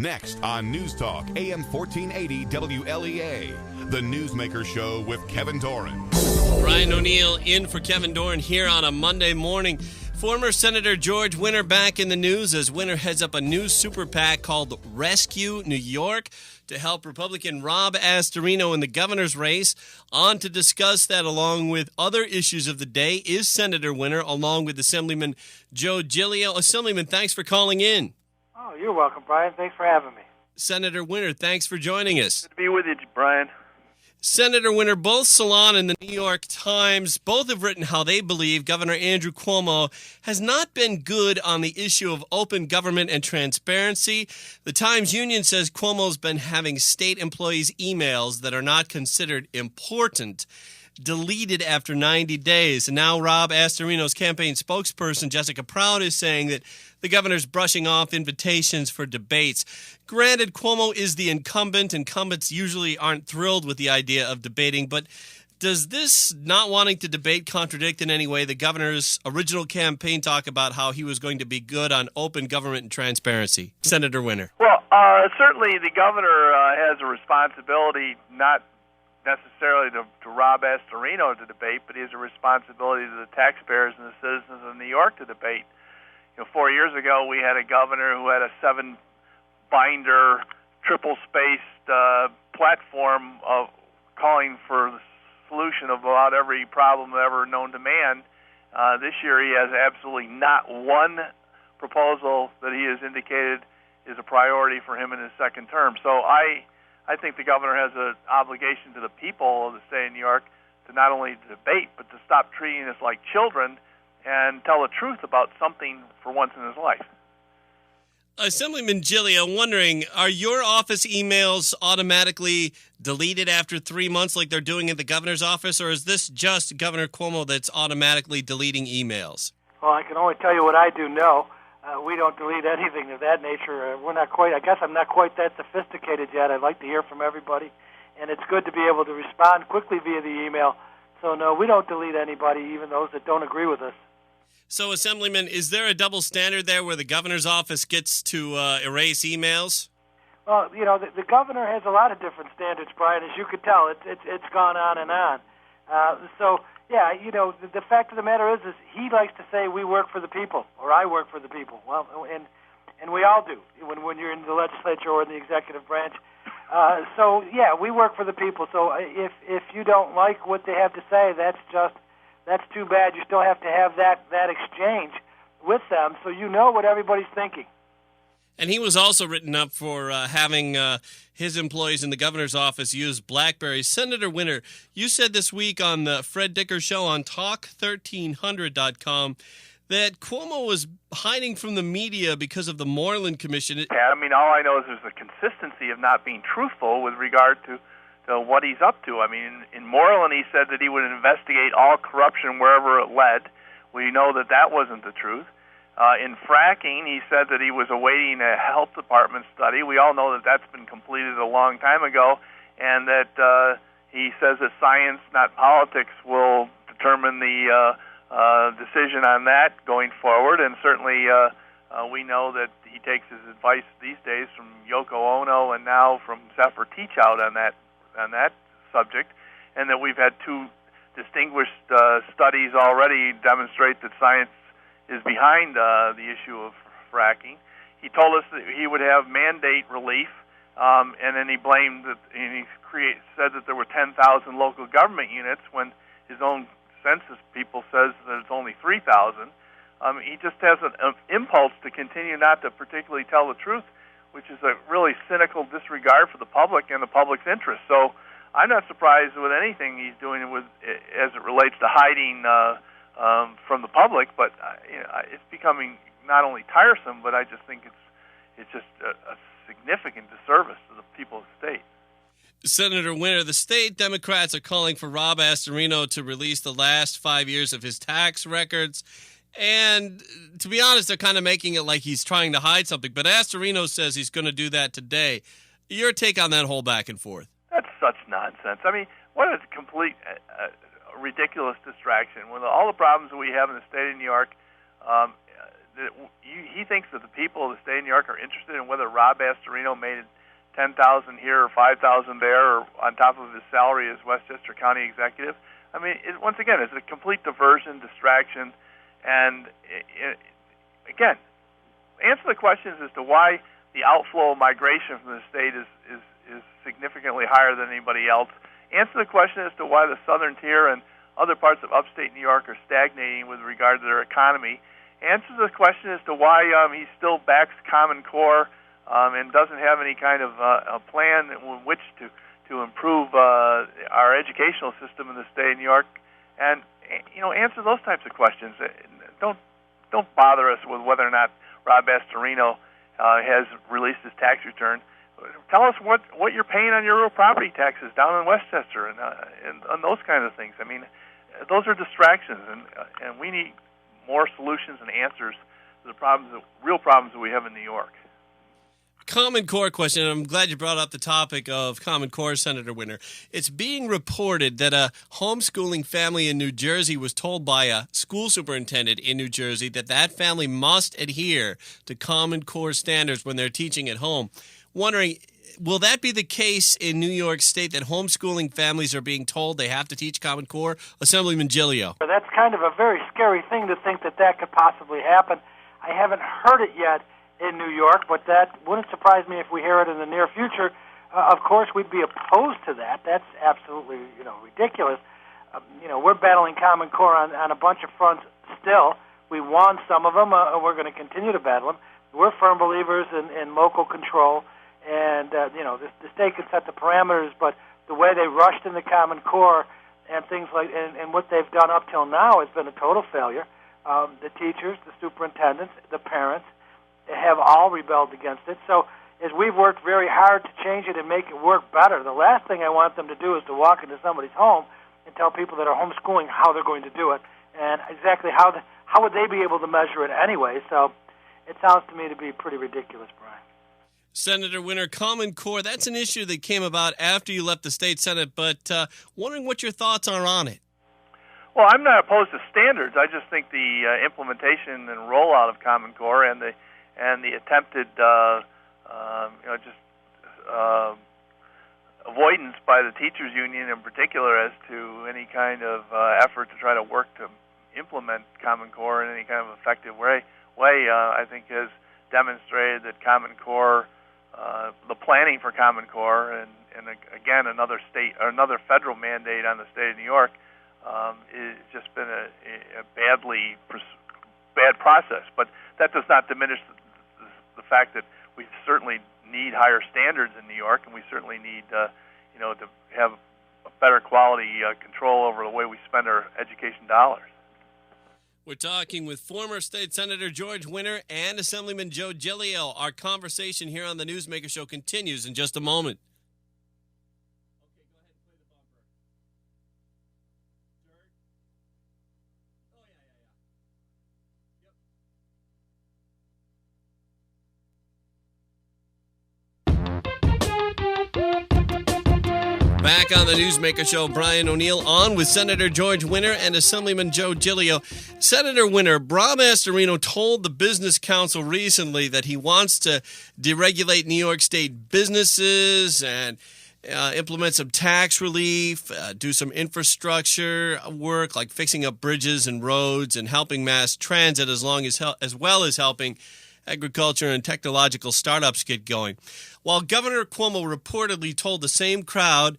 Next on News Talk, AM 1480 WLEA, the Newsmaker Show with Kevin Doran. Brian O'Neill in for Kevin Doran here on a Monday morning. Former Senator George Winter back in the news as Winter heads up a new super PAC called Rescue New York to help Republican Rob Astorino in the governor's race. On to discuss that along with other issues of the day is Senator Winter along with Assemblyman Joe Giglio. Assemblyman, thanks for calling in. Oh, you're welcome, Brian. Thanks for having me. Senator Winter, thanks for joining us. Good to be with you, Brian. Senator Winter, both Salon and the New York Times both have written how they believe Governor Andrew Cuomo has not been good on the issue of open government and transparency. The Times Union says Cuomo's been having state employees' emails that are not considered important deleted after 90 days. And now Rob Astorino's campaign spokesperson, Jessica Proud, is saying that the governor's brushing off invitations for debates. Granted, Cuomo is the incumbent. Incumbents usually aren't thrilled with the idea of debating, but does this not wanting to debate contradict in any way the governor's original campaign talk about how he was going to be good on open government and transparency? Senator Winter. Well, certainly the governor has a responsibility, not necessarily to Rob Astorino to debate, but he has a responsibility to the taxpayers and the citizens of New York to debate. 4 years ago, we had a governor who had a 7-binder, triple-spaced platform of calling for the solution of about every problem ever known to man. This year, he has absolutely not one proposal that he has indicated is a priority for him in his second term. So I think the governor has an obligation to the people of the state of New York to not only debate, but to stop treating us like children and tell the truth about something for once in his life. Assemblyman Giglio, I'm wondering, are your office emails automatically deleted after 3 months like they're doing at the governor's office, or is this just Governor Cuomo that's automatically deleting emails? Well, I can only tell you what I do know. We don't delete anything of that nature. We're not quite, I guess I'm not quite that sophisticated yet. I'd like to hear from everybody, and it's good to be able to respond quickly via the email. So, no, we don't delete anybody, even those that don't agree with us. So, Assemblyman, is there a double standard there where the governor's office gets to erase emails? Well, the governor has a lot of different standards, Brian. As you could tell, it's gone on and on. Yeah, the fact of the matter is he likes to say we work for the people, or I work for the people. Well, and we all do when you're in the legislature or in the executive branch. So, yeah, we work for the people. So if you don't like what they have to say, that's too bad. You still have to have that exchange with them so you know what everybody's thinking. And he was also written up for having his employees in the governor's office use BlackBerry. Senator Winter, you said this week on the Fred Dicker Show on Talk1300.com that Cuomo was hiding from the media because of the Moreland Commission. Yeah, all I know is there's a consistency of not being truthful with regard to what he's up to. In Moreland, he said that he would investigate all corruption wherever it led. We know that wasn't the truth. In fracking, he said that he was awaiting a health department study. We all know that that's been completed a long time ago, and that he says that science, not politics, will determine the decision on that going forward. And certainly we know that he takes his advice these days from Yoko Ono and now from Zephyr Teachout on that subject, and that we've had two distinguished studies already demonstrate that science is behind the issue of fracking. He told us that he would have mandate relief, and then he blamed that, and he said that there were 10,000 local government units when his own census people says that it's only 3,000. He just has an impulse to continue not to particularly tell the truth, which is a really cynical disregard for the public and the public's interest. So I'm not surprised with anything he's doing as it relates to hiding from the public, but it's becoming not only tiresome, but I just think it's just a significant disservice to the people of the state. Senator Winter, the state Democrats are calling for Rob Astorino to release the last 5 years of his tax records. And to be honest, they're kind of making it like he's trying to hide something. But Astorino says he's going to do that today. Your take on that whole back and forth? That's such nonsense. What a complete ridiculous distraction. With all the problems that we have in the state of New York, you he thinks that the people of the state of New York are interested in whether Rob Astorino made 10,000 here or 5,000 there, or on top of his salary as Westchester County executive. I mean, once again, it's a complete diversion, distraction, and again, answer the questions as to why the outflow of migration from the state is significantly higher than anybody else. Answer the question as to why the southern tier and other parts of upstate New York are stagnating with regard to their economy. Answer the question as to why he still backs Common Core and doesn't have any kind of a plan in which to improve our educational system in the state of New York. And answer those types of questions. Don't bother us with whether or not Rob Astorino has released his tax return. Tell us what you're paying on your real property taxes down in Westchester and those kind of things. I mean, those are distractions, and we need more solutions and answers to the real problems that we have in New York. Common Core question, and I'm glad you brought up the topic of Common Core, Senator Winter. It's being reported that a homeschooling family in New Jersey was told by a school superintendent in New Jersey that family must adhere to Common Core standards when they're teaching at home. Wondering, will that be the case in New York State, that homeschooling families are being told they have to teach Common Core? Assemblyman Giglio. That's kind of a very scary thing to think that could possibly happen. I haven't heard it yet in New York, but that wouldn't surprise me if we hear it in the near future. Of course, we'd be opposed to that. That's absolutely, ridiculous. We're battling Common Core on a bunch of fronts still. We won some of them, and we're going to continue to battle them. We're firm believers in local control, and the state can set the parameters, but the way they rushed in the Common Core and things like, and what they've done up till now has been a total failure. The teachers, the superintendents, the parents have all rebelled against it. So as we've worked very hard to change it and make it work better, the last thing I want them to do is to walk into somebody's home and tell people that are homeschooling how they're going to do it, and exactly how would they be able to measure it anyway. So it sounds to me to be pretty ridiculous, Brian. Senator Winter, Common Core, that's an issue that came about after you left the state Senate, but wondering what your thoughts are on it. Well, I'm not opposed to standards. I just think the implementation and rollout of Common Core and the attempted avoidance by the teachers union in particular as to any kind of effort to try to work to implement Common Core in any kind of effective way, I think has demonstrated that Common Core, the planning for Common Core, and again another federal mandate on the state of New York, has just been a bad process. But that does not diminish the fact that we certainly need higher standards in New York, and we certainly need to have a better quality control over the way we spend our education dollars. We're talking with former State Senator George Winter and Assemblyman Joe Giglio. Our conversation here on the Newsmaker Show continues in just a moment. Back on the Newsmaker Show, Brian O'Neill on with Senator George Winter and Assemblyman Joe Giglio. Senator Winter, Rob Astorino told the Business Council recently that he wants to deregulate New York State businesses and implement some tax relief, do some infrastructure work like fixing up bridges and roads and helping mass transit as well as helping agriculture and technological startups get going. While Governor Cuomo reportedly told the same crowd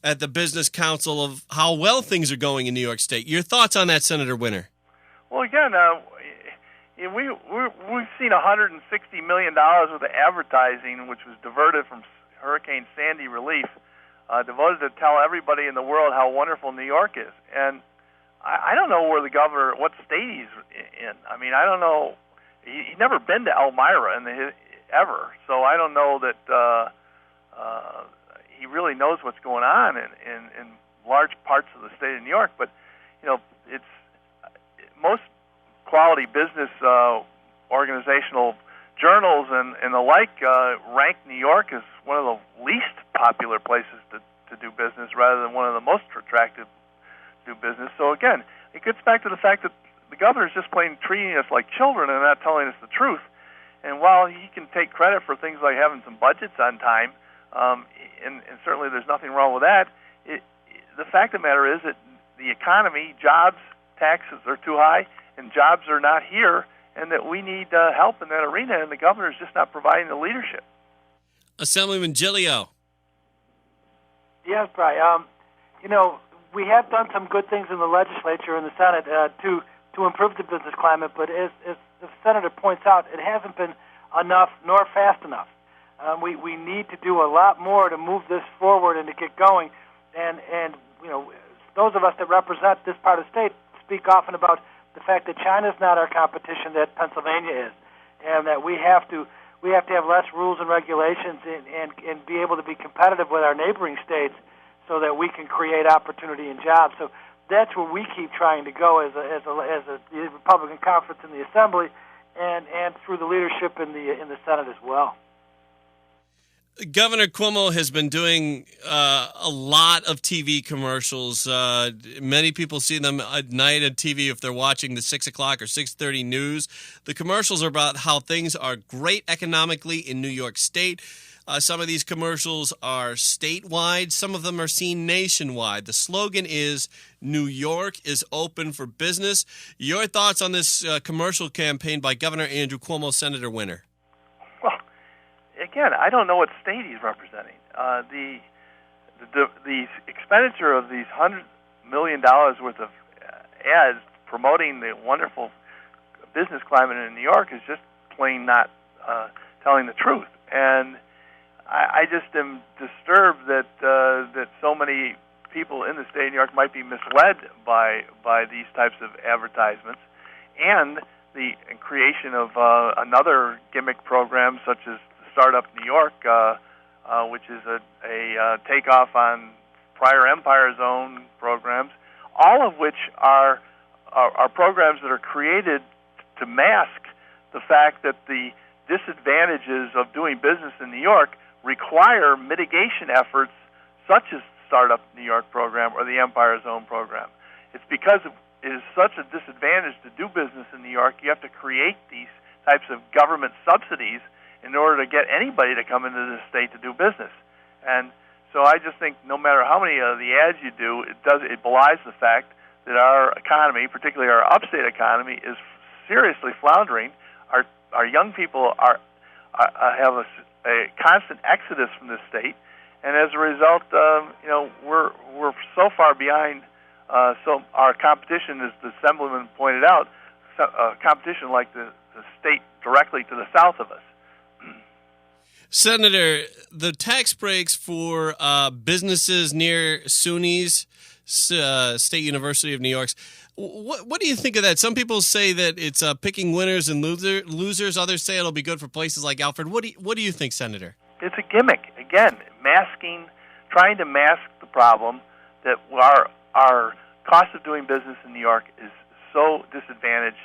at the Business Council of how well things are going in New York State. Your thoughts on that, Senator Winter? Well, again, we've seen $160 million worth of advertising, which was diverted from Hurricane Sandy relief, devoted to tell everybody in the world how wonderful New York is. And I don't know where the governor, what state he's in. I mean, I don't know. He's never been to Elmira ever, so I don't know that he really knows what's going on in large parts of the state of New York. But it's most quality business organizational journals and the like rank New York as one of the least popular places to do business, rather than one of the most attractive to do business. So again, it gets back to the fact that the governor's just plain treating us like children and not telling us the truth. And while he can take credit for things like having some budgets on time, and certainly there's nothing wrong with that, the fact of the matter is that the economy, jobs, taxes are too high, and jobs are not here, and that we need help in that arena, and the governor's just not providing the leadership. Assemblyman Giglio. Yes, Brian. We have done some good things in the legislature and the Senate to improve the business climate, but as the senator points out, it hasn't been enough nor fast enough. We need to do a lot more to move this forward and to get going. And those of us that represent this part of the state speak often about the fact that China's not our competition, that Pennsylvania is, and that we have to have less rules and regulations and be able to be competitive with our neighboring states so that we can create opportunity and jobs. So that's where we keep trying to go as a Republican conference in the Assembly and through the leadership in the Senate as well. Governor Cuomo has been doing a lot of TV commercials. Many people see them at night on TV if they're watching the 6 o'clock or 6:30 news. The commercials are about how things are great economically in New York State. Some of these commercials are statewide. Some of them are seen nationwide. The slogan is, New York is open for business. Your thoughts on this commercial campaign by Governor Andrew Cuomo, Senator Winter? Again, I don't know what state he's representing. The expenditure of these $100 million worth of ads promoting the wonderful business climate in New York is just plain not telling the truth. And I just am disturbed that so many people in the state of New York might be misled by these types of advertisements, and the creation of another gimmick program such as Startup New York, which is a takeoff on prior Empire Zone programs, all of which are programs that are created to mask the fact that the disadvantages of doing business in New York require mitigation efforts such as Startup New York program or the Empire Zone program. It's because it is such a disadvantage to do business in New York, you have to create these types of government subsidies in order to get anybody to come into the state to do business. And so I just think no matter how many of the ads you do, it belies the fact that our economy, particularly our upstate economy, is seriously floundering. Our young people have a constant exodus from this state, and as a result, we're so far behind. So our competition, as the Assemblyman pointed out, competition like the state directly to the south of us. Senator, the tax breaks for businesses near SUNY's, State University of New York's, what do you think of that? Some people say that it's picking winners and losers. Others say it'll be good for places like Alfred. What do you think, Senator? It's a gimmick. Again, trying to mask the problem that our cost of doing business in New York is so disadvantaged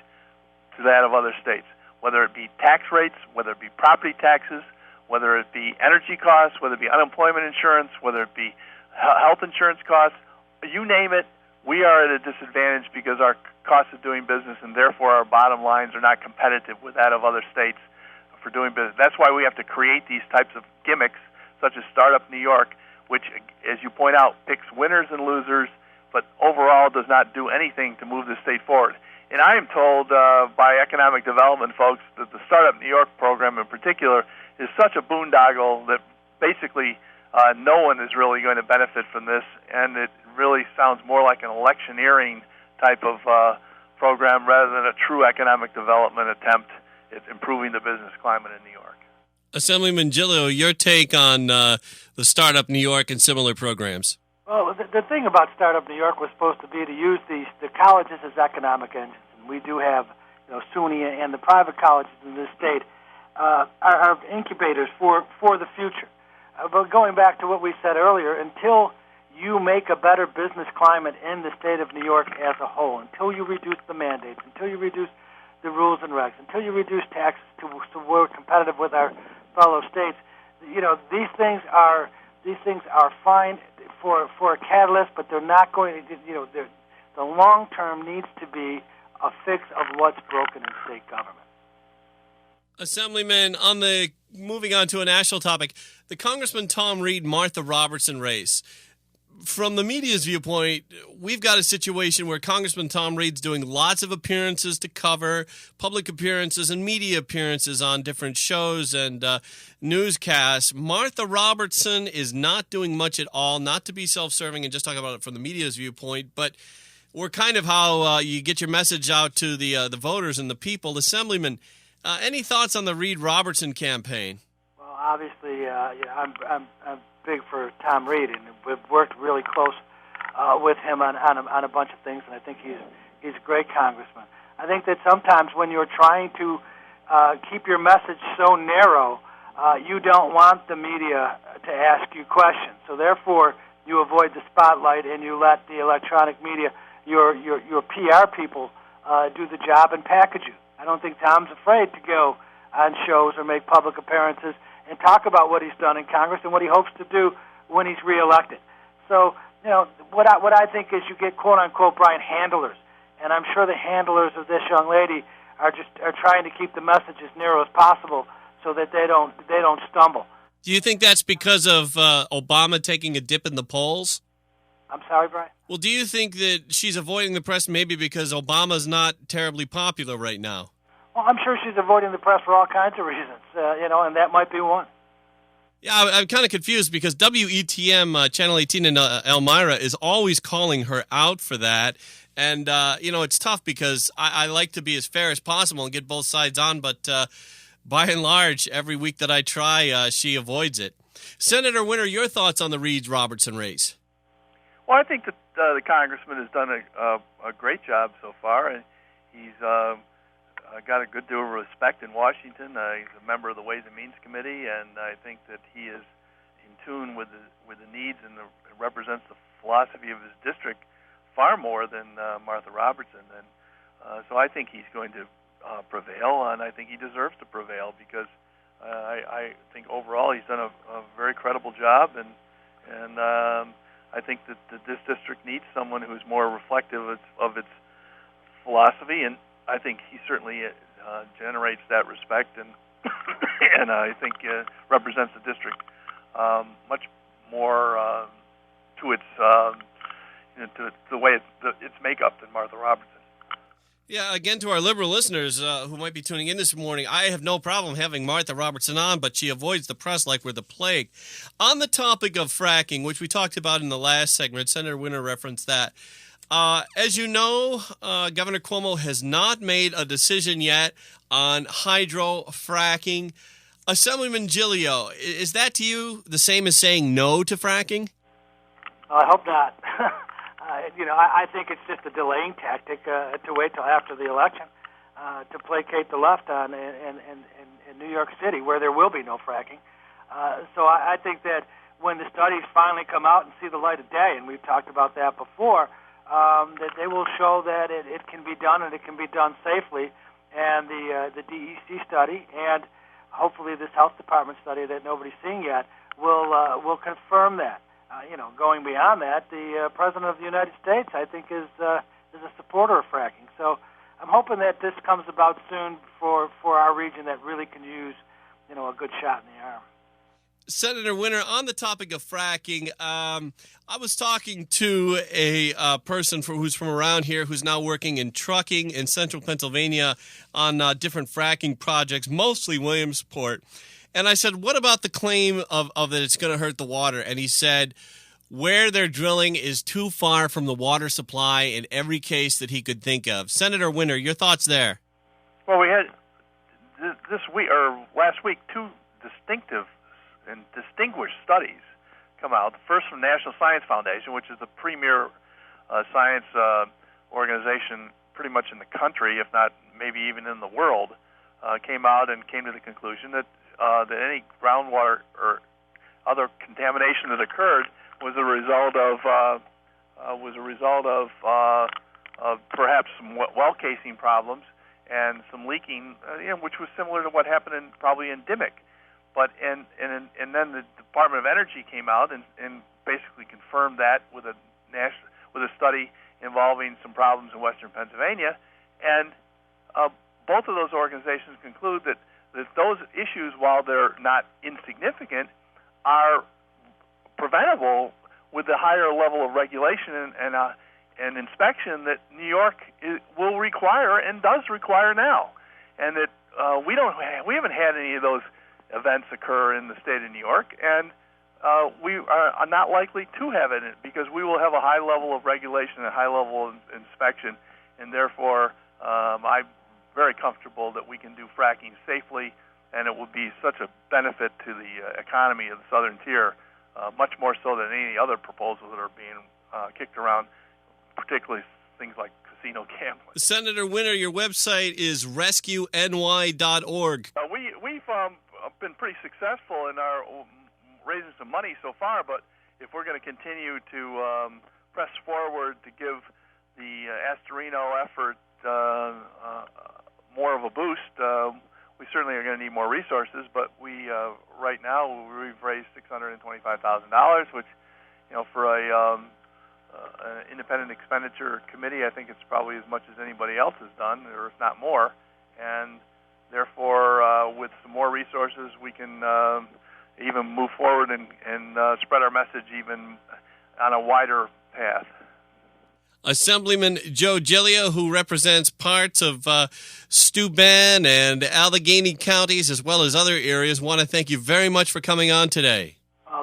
to that of other states, whether it be tax rates, whether it be property taxes, whether it be energy costs, whether it be unemployment insurance, whether it be health insurance costs, you name it, we are at a disadvantage because our cost of doing business and therefore our bottom lines are not competitive with that of other states for doing business. That's why we have to create these types of gimmicks such as Startup New York, which, as you point out, picks winners and losers, but overall does not do anything to move the state forward. And I am told by economic development folks that the Startup New York program in particular is such a boondoggle that basically no one is really going to benefit from this, and it really sounds more like an electioneering type of program rather than a true economic development attempt at improving the business climate in New York. Assemblyman Giglio, your take on the Startup New York and similar programs? Well, the thing about Startup New York was supposed to be to use the colleges as economic engines. And we do have SUNY and the private colleges in this state are incubators for the future. But going back to what we said earlier, until you make a better business climate in the state of New York as a whole, until you reduce the mandates, until you reduce the rules and regs, until you reduce taxes to we're competitive with our fellow states, these things are fine for a catalyst, but they're not going to. The long term needs to be a fix of what's broken in state government. Assemblyman, moving on to a national topic, the Congressman Tom Reed, Martha Robertson race. From the media's viewpoint, we've got a situation where Congressman Tom Reed's doing lots of appearances to cover, public appearances and media appearances on different shows and newscasts. Martha Robertson is not doing much at all, not to be self-serving and just talk about it from the media's viewpoint, but we're kind of how you get your message out to the voters and the people. Assemblyman, any thoughts on the Reed-Robertson campaign? Well, obviously, I'm big for Tom Reed, and we've worked really close with him on a bunch of things, and I think he's a great congressman. I think that sometimes when you're trying to keep your message so narrow, you don't want the media to ask you questions. So therefore, you avoid the spotlight and you let the electronic media, your PR people, do the job and package you. I don't think Tom's afraid to go on shows or make public appearances and talk about what he's done in Congress and what he hopes to do when he's reelected. So, what I think is you get quote unquote Brian handlers, and I'm sure the handlers of this young lady are trying to keep the message as narrow as possible so that they don't stumble. Do you think that's because of Obama taking a dip in the polls? I'm sorry, Brian? Well, do you think that she's avoiding the press maybe because Obama's not terribly popular right now? Well, I'm sure she's avoiding the press for all kinds of reasons, and that might be one. Yeah, I'm kind of confused because WETM, Channel 18 in Elmira, is always calling her out for that. And, it's tough because I like to be as fair as possible and get both sides on, but by and large, every week that I try, she avoids it. Senator Winter, your thoughts on the Reed-Robertson race? Well, I think that the congressman has done a great job so far, and he's got a good deal of respect in Washington. He's a member of the Ways and Means Committee, and I think that he is in tune with the needs and represents the philosophy of his district far more than Martha Robertson. And so I think he's going to prevail, and I think he deserves to prevail because I think overall he's done a very credible job, and I think that this district needs someone who's more reflective of its philosophy, and I think he certainly generates that respect, and and I think represents the district much more to its to the way its makeup than Martha Robertson. Yeah, again, to our liberal listeners who might be tuning in this morning, I have no problem having Martha Robertson on, but she avoids the press like we're the plague. On the topic of fracking, which we talked about in the last segment, Senator Winter referenced that. As you know, Governor Cuomo has not made a decision yet on hydro fracking. Assemblyman Giglio, is that to you the same as saying no to fracking? I hope not. I think it's just a delaying tactic to wait till after the election to placate the left in New York City, where there will be no fracking. So I think that when the studies finally come out and see the light of day, and we've talked about that before, that they will show that it can be done and it can be done safely. And the DEC study and hopefully this health department study that nobody's seen yet will confirm that. Going beyond that, the President of the United States, I think, is a supporter of fracking. So I'm hoping that this comes about soon for our region that really can use, a good shot in the arm. Senator Winter, on the topic of fracking, I was talking to a person who's from around here who's now working in trucking in central Pennsylvania on different fracking projects, mostly Williamsport. And I said, what about the claim of that it's going to hurt the water? And he said, where they're drilling is too far from the water supply in every case that he could think of. Senator Winter, your thoughts there? Well, we had this week or last week two distinctive and distinguished studies come out. The first from National Science Foundation, which is the premier science organization pretty much in the country, if not maybe even in the world, came out and came to the conclusion that any groundwater or other contamination that occurred was a result of perhaps some well casing problems and some leaking, which was similar to what happened probably in Dimmock. But and then the Department of Energy came out and basically confirmed that with a study involving some problems in western Pennsylvania, And both of those organizations conclude that those issues, while they're not insignificant, are preventable with the higher level of regulation and inspection that New York will require and does require now, and that we haven't had any of those events occur in the state of New York, and we are not likely to have it because we will have a high level of regulation and a high level of inspection, and therefore I'm very comfortable that we can do fracking safely, and it will be such a benefit to the economy of the southern tier, much more so than any other proposals that are being kicked around, particularly things like casino gambling. Senator Winter, your website is rescueny.org. We've been pretty successful in our raising some money so far, but if we're going to continue to press forward to give the Astorino effort more of a boost, we certainly are going to need more resources. But we right now we've raised $625,000, which, for an independent expenditure committee, I think it's probably as much as anybody else has done, or if not more. And therefore, with some more resources, we can even move forward and spread our message even on a wider path. Assemblyman Joe Giglio, who represents parts of Steuben and Allegheny counties as well as other areas, want to thank you very much for coming on today.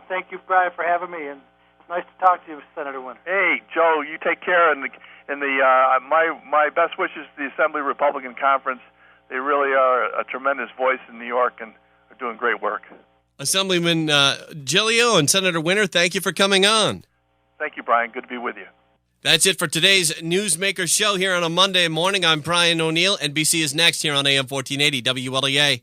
Thank you, Brian, for having me, and it's nice to talk to you, Senator Winter. Hey, Joe, you take care, and my best wishes to the Assembly Republican Conference. They really are a tremendous voice in New York and are doing great work. Assemblyman Giglio and Senator Winter, thank you for coming on. Thank you, Brian. Good to be with you. That's it for today's Newsmaker Show here on a Monday morning. I'm Brian O'Neill. NBC is next here on AM 1480 WLEA.